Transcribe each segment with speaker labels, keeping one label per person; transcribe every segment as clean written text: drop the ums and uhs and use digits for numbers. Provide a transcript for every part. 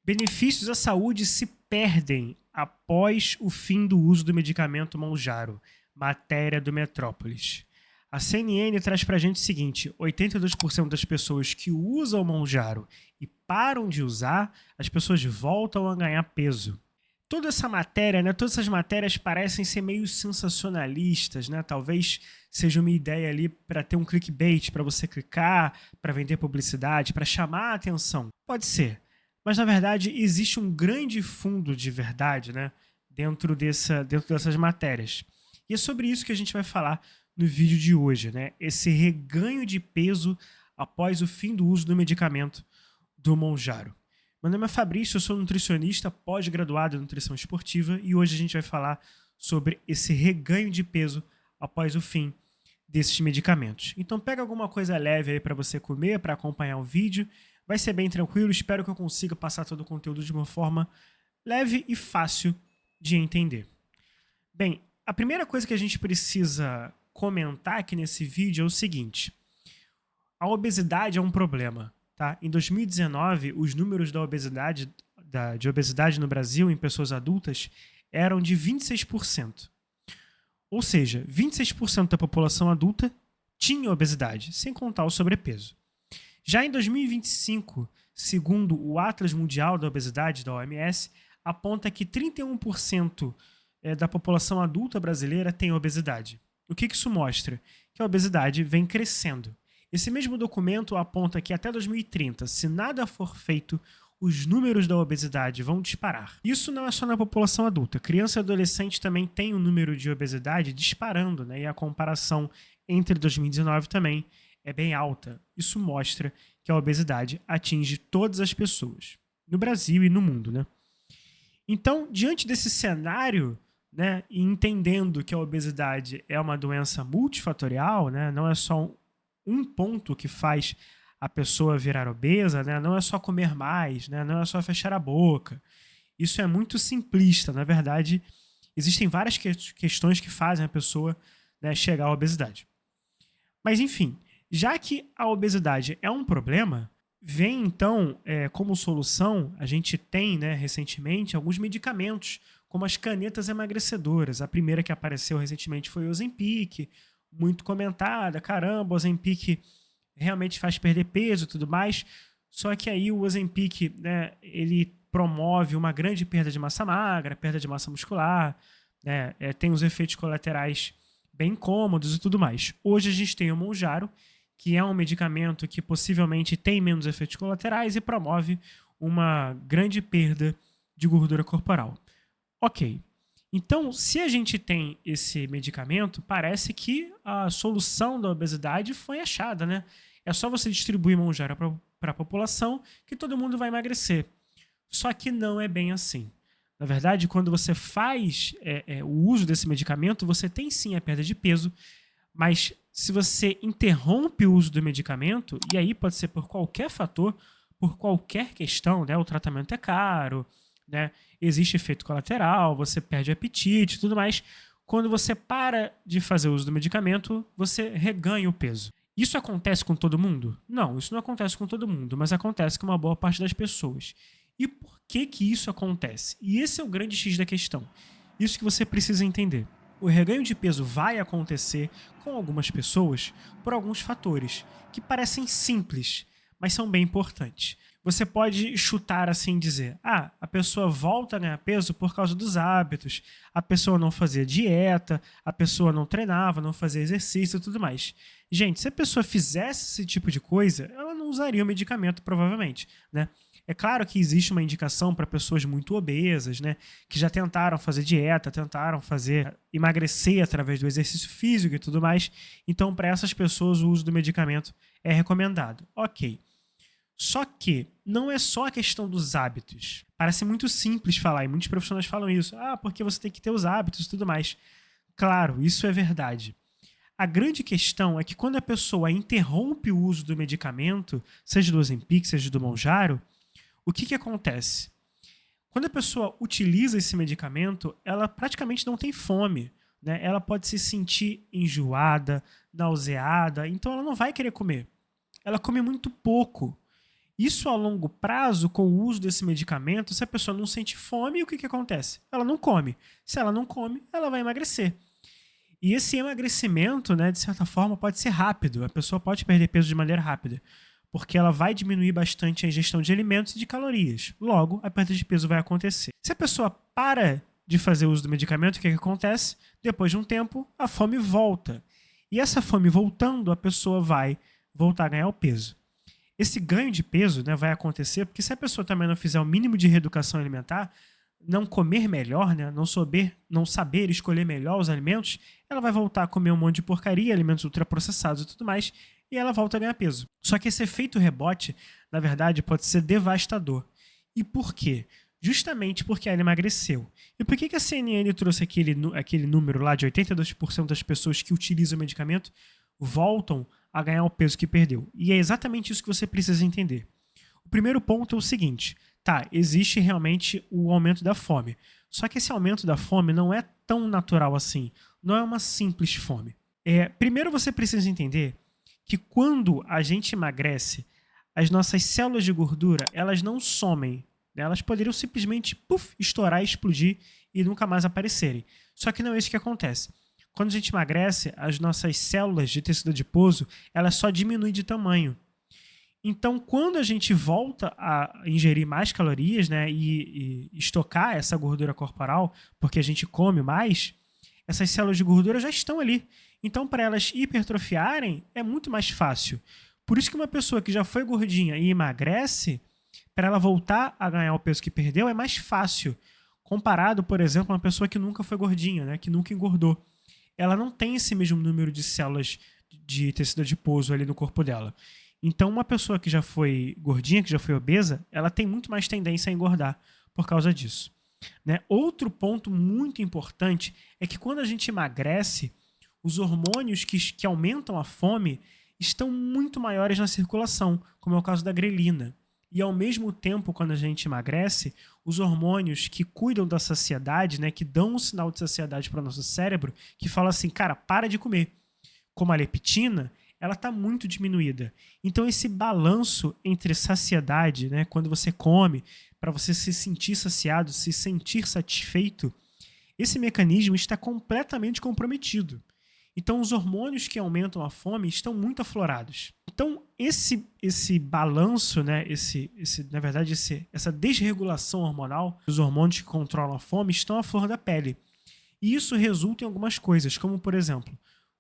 Speaker 1: Benefícios à saúde se perdem após o fim do uso do medicamento Mounjaro, matéria do Metrópolis. A CNN traz pra gente o seguinte: 82% das pessoas que usam o Mounjaro e param de usar, as pessoas voltam a ganhar peso. Toda essa matéria, né, todas essas matérias parecem ser meio sensacionalistas, né? Talvez seja uma ideia ali para ter um clickbait, para você clicar, para vender publicidade, para chamar a atenção. Pode ser. Mas na verdade existe um grande fundo de verdade, né, dentro dessas matérias. E é sobre isso que a gente vai falar no vídeo de hoje, né? Esse reganho de peso após o fim do uso do medicamento do Mounjaro. Meu nome é Fabrício, eu sou nutricionista pós-graduado em nutrição esportiva e hoje a gente vai falar sobre esse reganho de peso após o fim desses medicamentos. Então pega alguma coisa leve aí para você comer, para acompanhar o vídeo. Vai ser bem tranquilo, espero que eu consiga passar todo o conteúdo de uma forma leve e fácil de entender. Bem, a primeira coisa que a gente precisa comentar aqui nesse vídeo é o seguinte: a obesidade é um problema. Tá? Em 2019, os números de obesidade no Brasil em pessoas adultas eram de 26%. Ou seja, 26% da população adulta tinha obesidade, sem contar o sobrepeso. Já em 2025, segundo o Atlas Mundial da Obesidade da OMS, aponta que 31% da população adulta brasileira tem obesidade. O que isso mostra? Que a obesidade vem crescendo. Esse mesmo documento aponta que até 2030, se nada for feito, os números da obesidade vão disparar. Isso não é só na população adulta. Criança e adolescente também tem um número de obesidade disparando, né? E a comparação entre 2019 também é bem alta. Isso mostra que a obesidade atinge todas as pessoas, no Brasil e no mundo, né? Então, diante desse cenário, né, e entendendo que a obesidade é uma doença multifatorial, né, não é só um ponto que faz a pessoa virar obesa, né? Não é só comer mais, né? Não é só fechar a boca. Isso é muito simplista. Na verdade, existem várias questões que fazem a pessoa, né, chegar à obesidade. Mas, enfim, já que a obesidade é um problema, vem então, como solução, a gente tem, né, recentemente, alguns medicamentos, como as canetas emagrecedoras. A primeira que apareceu recentemente foi o Ozempic, muito comentada, caramba, o Ozempic realmente faz perder peso e tudo mais, só que aí o Ozempic, né, ele promove uma grande perda de massa magra, perda de massa muscular, né, tem os efeitos colaterais bem incômodos e tudo mais. Hoje a gente tem o Mounjaro, que é um medicamento que possivelmente tem menos efeitos colaterais e promove uma grande perda de gordura corporal. Ok. Então, se a gente tem esse medicamento, parece que a solução da obesidade foi achada, né? É só você distribuir Mounjaro para a população que todo mundo vai emagrecer. Só que não é bem assim. Na verdade, quando você faz o uso desse medicamento, você tem sim a perda de peso, mas se você interrompe o uso do medicamento, e aí pode ser por qualquer fator, por qualquer questão, né? O tratamento é caro, né? Existe efeito colateral, você perde o apetite e tudo mais. Quando você para de fazer uso do medicamento, você reganha o peso. Isso acontece com todo mundo? Não, isso não acontece com todo mundo, mas acontece com uma boa parte das pessoas. E por que isso acontece? E esse é o grande X da questão. Isso que você precisa entender. O reganho de peso vai acontecer com algumas pessoas por alguns fatores que parecem simples, mas são bem importantes. Você pode chutar assim e dizer: ah, a pessoa volta a ganhar peso por causa dos hábitos, a pessoa não fazia dieta, a pessoa não treinava, não fazia exercício e tudo mais. Gente, se a pessoa fizesse esse tipo de coisa, ela não usaria o medicamento provavelmente, né? É claro que existe uma indicação para pessoas muito obesas, né, que já tentaram fazer dieta, tentaram emagrecer através do exercício físico e tudo mais. Então, para essas pessoas, o uso do medicamento é recomendado. Ok. Só que não é só a questão dos hábitos. Parece muito simples falar, e muitos profissionais falam isso. Ah, porque você tem que ter os hábitos e tudo mais. Claro, isso é verdade. A grande questão é que quando a pessoa interrompe o uso do medicamento, seja do Ozempic, seja do Mounjaro, o que acontece? Quando a pessoa utiliza esse medicamento, ela praticamente não tem fome, né? Ela pode se sentir enjoada, nauseada, então ela não vai querer comer. Ela come muito pouco. Isso a longo prazo, com o uso desse medicamento, se a pessoa não sente fome, o que acontece? Ela não come. Se ela não come, ela vai emagrecer. E esse emagrecimento, né, de certa forma, pode ser rápido. A pessoa pode perder peso de maneira rápida, porque ela vai diminuir bastante a ingestão de alimentos e de calorias. Logo, a perda de peso vai acontecer. Se a pessoa para de fazer uso do medicamento, o que acontece? Depois de um tempo, a fome volta. E essa fome voltando, a pessoa vai voltar a ganhar o peso. Esse ganho de peso, né, vai acontecer porque se a pessoa também não fizer o mínimo de reeducação alimentar, não comer melhor, né, não saber escolher melhor os alimentos, ela vai voltar a comer um monte de porcaria, alimentos ultraprocessados e tudo mais, e ela volta a ganhar peso. Só que esse efeito rebote, na verdade, pode ser devastador. E por quê? Justamente porque ela emagreceu. E por que a CNN trouxe aquele número lá de 82% das pessoas que utilizam o medicamento voltam a ganhar o peso que perdeu? E é exatamente isso que você precisa entender. O primeiro ponto é o seguinte: tá, existe realmente o aumento da fome. Só que esse aumento da fome não é tão natural assim. Não é uma simples fome. Primeiro você precisa entender que quando a gente emagrece, as nossas células de gordura, elas não somem. Elas poderiam simplesmente estourar, explodir e nunca mais aparecerem. Só que não é isso que acontece. Quando a gente emagrece, as nossas células de tecido adiposo, elas só diminuem de tamanho. Então, quando a gente volta a ingerir mais calorias, né, e estocar essa gordura corporal, porque a gente come mais, essas células de gordura já estão ali. Então, para elas hipertrofiarem, é muito mais fácil. Por isso que uma pessoa que já foi gordinha e emagrece, para ela voltar a ganhar o peso que perdeu, é mais fácil. Comparado, por exemplo, a uma pessoa que nunca foi gordinha, né, que nunca engordou. Ela não tem esse mesmo número de células de tecido adiposo ali no corpo dela. Então, uma pessoa que já foi gordinha, que já foi obesa, ela tem muito mais tendência a engordar por causa disso. Né? Outro ponto muito importante é que quando a gente emagrece, os hormônios que aumentam a fome estão muito maiores na circulação, como é o caso da grelina. E ao mesmo tempo, quando a gente emagrece, os hormônios que cuidam da saciedade, né, que dão um sinal de saciedade para o nosso cérebro, que fala assim, cara, para de comer. Como a leptina, ela está muito diminuída. Então esse balanço entre saciedade, né, quando você come, para você se sentir saciado, se sentir satisfeito, esse mecanismo está completamente comprometido. Então os hormônios que aumentam a fome estão muito aflorados. Então esse balanço, né, na verdade essa desregulação hormonal, os hormônios que controlam a fome estão à flor da pele. E isso resulta em algumas coisas, como por exemplo,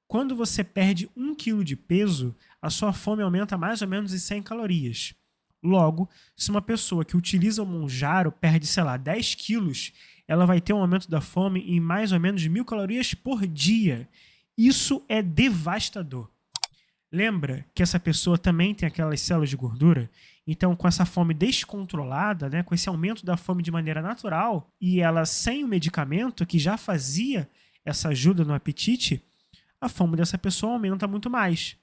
Speaker 1: quando você perde 1 kg de peso, a sua fome aumenta mais ou menos em 100 calorias. Logo, se uma pessoa que utiliza o Mounjaro perde, sei lá, 10 quilos, ela vai ter um aumento da fome em mais ou menos 1.000 calorias por dia. Isso é devastador. Lembra que essa pessoa também tem aquelas células de gordura? Então, com essa fome descontrolada, né, com esse aumento da fome de maneira natural, e ela sem o medicamento, que já fazia essa ajuda no apetite, a fome dessa pessoa aumenta muito mais.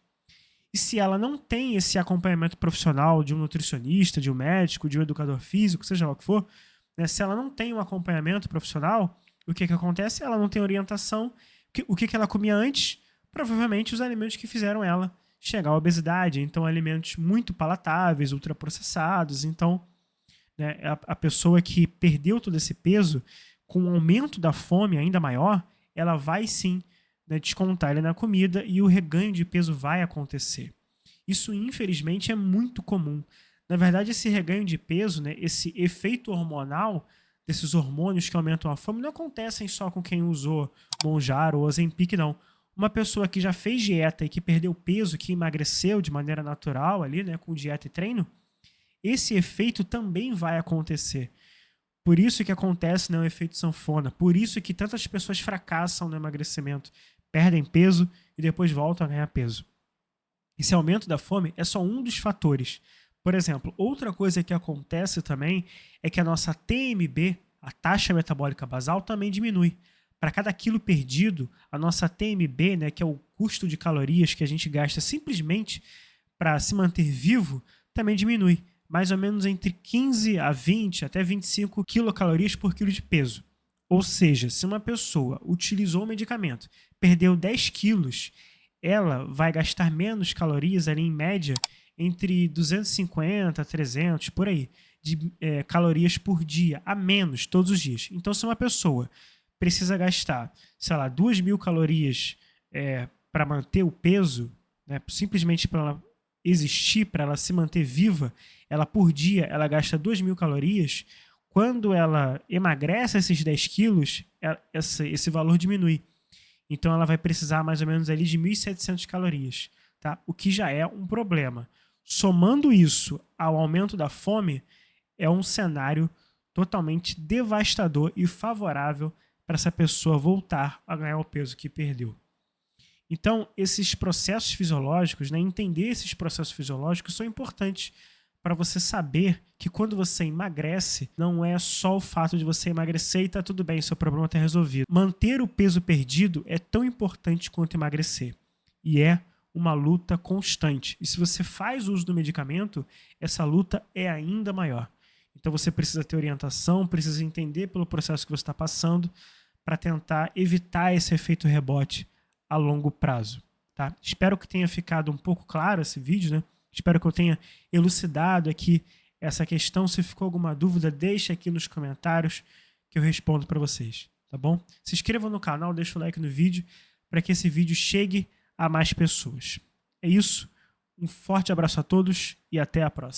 Speaker 1: E se ela não tem esse acompanhamento profissional de um nutricionista, de um médico, de um educador físico, seja lá o que for, né, se ela não tem um acompanhamento profissional, o que acontece? Ela não tem orientação. O que ela comia antes? Provavelmente os alimentos que fizeram ela chegar à obesidade. Então, alimentos muito palatáveis, ultraprocessados. Então, né, a pessoa que perdeu todo esse peso, com um aumento da fome ainda maior, ela vai sim, né, descontar ele na comida e o reganho de peso vai acontecer. Isso, infelizmente, é muito comum. Na verdade, esse reganho de peso, né, esse efeito hormonal desses hormônios que aumentam a fome não acontecem só com quem usou Mounjaro ou Ozempic, não. Uma pessoa que já fez dieta e que perdeu peso, que emagreceu de maneira natural ali, né, com dieta e treino, esse efeito também vai acontecer. Por isso que acontece, né, o efeito sanfona. Por isso que tantas pessoas fracassam no emagrecimento, perdem peso e depois voltam a ganhar peso. Esse aumento da fome é só um dos fatores. Por exemplo, outra coisa que acontece também é que a nossa TMB, a taxa metabólica basal, também diminui. Para cada quilo perdido, a nossa TMB, né, que é o custo de calorias que a gente gasta simplesmente para se manter vivo, também diminui. Mais ou menos entre 15 a 20, até 25 quilocalorias por quilo de peso. Ou seja, se uma pessoa utilizou o medicamento, perdeu 10 quilos, ela vai gastar menos calorias ali em média entre 250 a 300, por aí, de calorias por dia, a menos, todos os dias. Então, se uma pessoa precisa gastar, sei lá, 2.000 calorias para manter o peso, né, simplesmente para ela existir, para ela se manter viva, ela por dia ela gasta 2.000 calorias. Quando ela emagrece esses 10 quilos, esse valor diminui. Então ela vai precisar mais ou menos ali de 1.700 calorias, tá? O que já é um problema. Somando isso ao aumento da fome, é um cenário totalmente devastador e favorável para essa pessoa voltar a ganhar o peso que perdeu. Então, esses processos fisiológicos, né, entender esses processos fisiológicos são importantes para você saber que quando você emagrece, não é só o fato de você emagrecer e tá tudo bem, seu problema está resolvido. Manter o peso perdido é tão importante quanto emagrecer. E é uma luta constante. E se você faz uso do medicamento, essa luta é ainda maior. Então você precisa ter orientação, precisa entender pelo processo que você está passando para tentar evitar esse efeito rebote a longo prazo. Tá? Espero que tenha ficado um pouco claro esse vídeo, né? Espero que eu tenha elucidado aqui essa questão. Se ficou alguma dúvida, deixa aqui nos comentários que eu respondo para vocês, tá bom? Se inscrevam no canal, deixa o like no vídeo para que esse vídeo chegue a mais pessoas. É isso, um forte abraço a todos e até a próxima.